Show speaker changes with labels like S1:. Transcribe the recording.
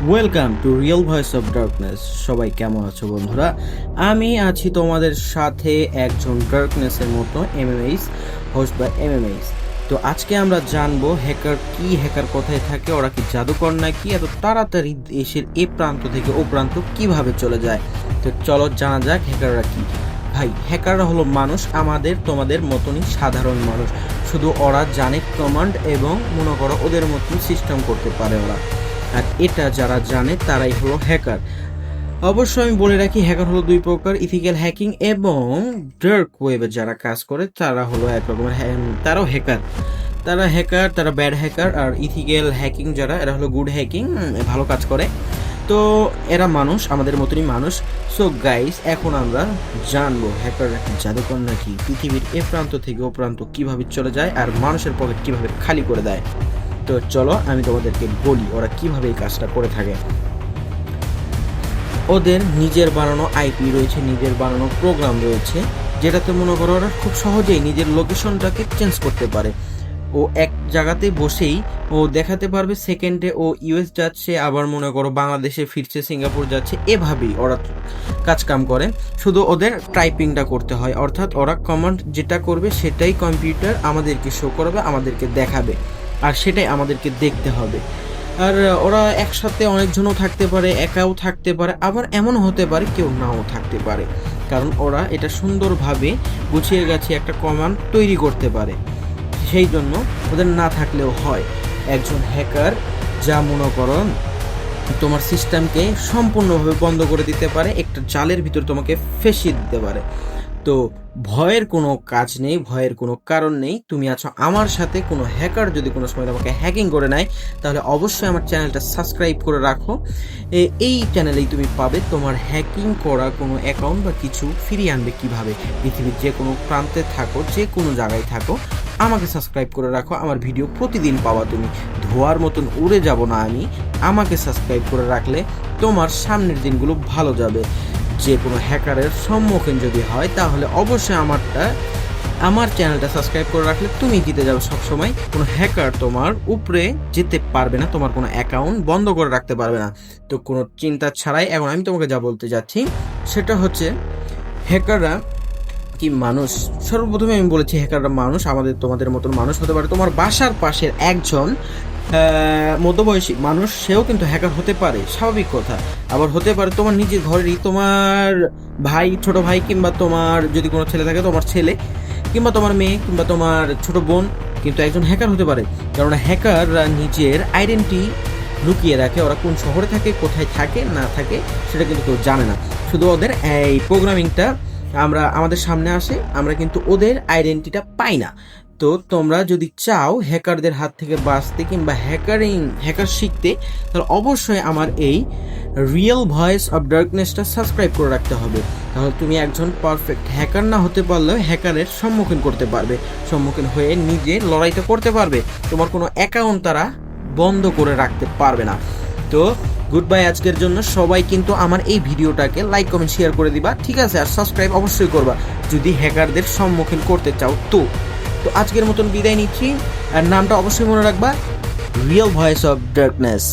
S1: Welcome to real voice of darkness. সবাই কেমন আছো বন্ধুরা? আমি আছি তোমাদের সাথে একজন ডার্কনেসের মতো এমএমএইস হোস্ট বা এমএমএইস। তো আজকে আমরা জানবো হ্যাকার কি, হ্যাকার কোথায় থাকে, ওরা কি জাদুকর নাকি এত তাড়াতাড়ি দেশের এ প্রান্ত থেকে ও প্রান্ত কিভাবে চলে যায়। তো চলো জানা যাক হ্যাকাররা কি। ভাই, হ্যাকাররা হলো মানুষ, আমাদের তোমাদের মতনই সাধারণ মানুষ, শুধু ওরা জানে কমান্ড এবং মনে করো ওদের মতন সিস্টেম করতে পারে ওরা। আর এটা যারা জানে তারাই হলো হ্যাকার। অবশ্যই আমি বলে রাখি, হ্যাকার হলো দুই প্রকার, ইথিক্যাল হ্যাকিং এবং ডার্ক ওয়েবে যারা কাজ করে তারা হলো এক রকমের তারাও হ্যাকার। তারা হ্যাকার, তারা ব্যাড হ্যাকার। আর ইথিক্যাল হ্যাকিং যারা, এরা হলো গুড হ্যাকিং, ভালো কাজ করে। তো এরা মানুষ, আমাদের মতনই মানুষ। সো গাইস, এখন আমরা জানবো হ্যাকাররা কি জাদুকর নাকি, পৃথিবীর এ প্রান্ত থেকে ও প্রান্ত কিভাবে চলে যায় আর মানুষের পকেট কিভাবে খালি করে দেয়। তো চলো আমি তোমাদেরকে বলি ওরা কিভাবে এই কাজটা করে থাকে। ওদের নিজের বানানো আইপি রয়েছে, নিজের বানানো প্রোগ্রাম রয়েছে, যেটাতে মনে করো ওরা খুব সহজেই নিজের লোকেশনটাকে চেঞ্জ করতে পারে। ও এক জায়গাতে বসেই ও দেখাতে পারবে সেকেন্ডে ও ইউএস যাচ্ছে, আবার মনে করো বাংলাদেশে ফিরছে, সিঙ্গাপুর যাচ্ছে, এভাবেই ওরা কাজ কাম করে। শুধু ওদের টাইপিংটা করতে হয়, অর্থাৎ ওরা কমান্ড যেটা করবে সেটাই কম্পিউটার আমাদেরকে শো করবে, আমাদেরকে দেখাবে, আর সেটাই আমাদেরকে দেখতে হবে। আর ওরা একসাথে অনেকজনও থাকতে পারে, একাও থাকতে পারে, আবার এমন হতে পারে কেউ নাও থাকতে পারে, কারণ ওরা এটা সুন্দরভাবে গুছিয়ে গেছে একটা কমান্ড তৈরি করতে পারে। সেই জন্য ওদের না থাকলেও হয়। একজন হ্যাকার যা মনে করো তোমার সিস্টেমকে সম্পূর্ণভাবে বন্ধ করে দিতে পারে, একটা জালের ভিতর তোমাকে ফেঁসিয়ে দিতে পারে। তো ভয়ের কোনো কাজ নেই, ভয়ের কোনো কারণ নেই। তুমি আছো আমার সাথে। কোনো হ্যাকার যদি কোনো সময় তোমাকে হ্যাকিং করে নেয়, তাহলে অবশ্যই আমার চ্যানেলটা সাবস্ক্রাইব করে রাখো। এই চ্যানেলেই তুমি পাবে তোমার হ্যাকিং করা কোনো অ্যাকাউন্ট বা কিছু ফিরিয়ে আনবে কিভাবে। পৃথিবীর যে কোনো প্রান্তে থাকো, যে কোনো জায়গায় থাকো, আমাকে সাবস্ক্রাইব করে রাখো। আমার ভিডিও প্রতিদিন পাওয়া তুমি, ধোয়ার মতন উড়ে যাব না আমি। আমাকে সাবস্ক্রাইব করে রাখলে তোমার সামনের দিনগুলো ভালো যাবে। যে কোনো হ্যাকারের সম্মুখীন যদি হয়, তাহলে অবশ্যই আমার চ্যানেলটা সাবস্ক্রাইব করে রাখলে তুমি জিতে যাবে সবসময়। কোনো হ্যাকার তোমার উপরে যেতে পারবে না, তোমার কোনো অ্যাকাউন্ট বন্ধ করে রাখতে পারবে না। তো কোনো চিন্তা ছাড়াই এখন আমি তোমাকে যা বলতে যাচ্ছি সেটা হচ্ছে, হ্যাকাররা কি মানুষ? সর্বপ্রথমে আমি বলেছি হ্যাকাররা মানুষ, আমাদের তোমাদের মতন মানুষ হতে পারে। তোমার বাসার পাশের একজন মধ্যবয়সী মানুষ, সেও কিন্তু হ্যাকার হতে পারে, স্বাভাবিক কথা। আবার হতে পারে তোমার নিজের ঘরেরই তোমার ভাই, ছোট ভাই, কিংবা তোমার যদি কোনো ছেলে থাকে তোমার ছেলে, কিংবা তোমার মেয়ে, কিংবা তোমার ছোট বোন, কিন্তু একজন হ্যাকার হতে পারে। কারণ হ্যাকাররা নিজের আইডেন্টি লুকিয়ে রাখে। ওরা কোন শহরে থাকে, কোথায় থাকে না থাকে সেটা কিন্তু কেউ জানে না। শুধু ওদের এই প্রোগ্রামিংটা আমাদের সামনে আসে, আমরা কিন্তু ওদের আইডেন্টিটা পাই না। তো তোমরা যদি চাও হ্যাকারদের হাত থেকে বাঁচতে কিংবা হ্যাকার শিখতে, তাহলে অবশ্যই আমার এই রিয়েল ভয়েস অফ ডার্কনেসটা সাবস্ক্রাইব করে রাখতে হবে। তাহলে তুমি একজন পারফেক্ট হ্যাকার না হতে পারলেও হ্যাকারের সম্মুখীন হয়ে নিজে লড়াইটা করতে পারবে। তোমার কোনো অ্যাকাউন্ট তারা বন্ধ করে রাখতে পারবে না। তো গুড বাই আজকের জন্য। সবাই কিন্তু আমার এই ভিডিওটাকে লাইক, কমেন্ট, শেয়ার করে দিবা, ঠিক আছে? আর সাবস্ক্রাইব অবশ্যই করবা যদি হ্যাকারদের সম্মুখীন করতে চাও। তো তো আজকের মতন বিদায় নিচ্ছি, আর নামটা অবশ্যই মনে রাখবা, রিয়েল ভয়েস অফ ডার্কনেস।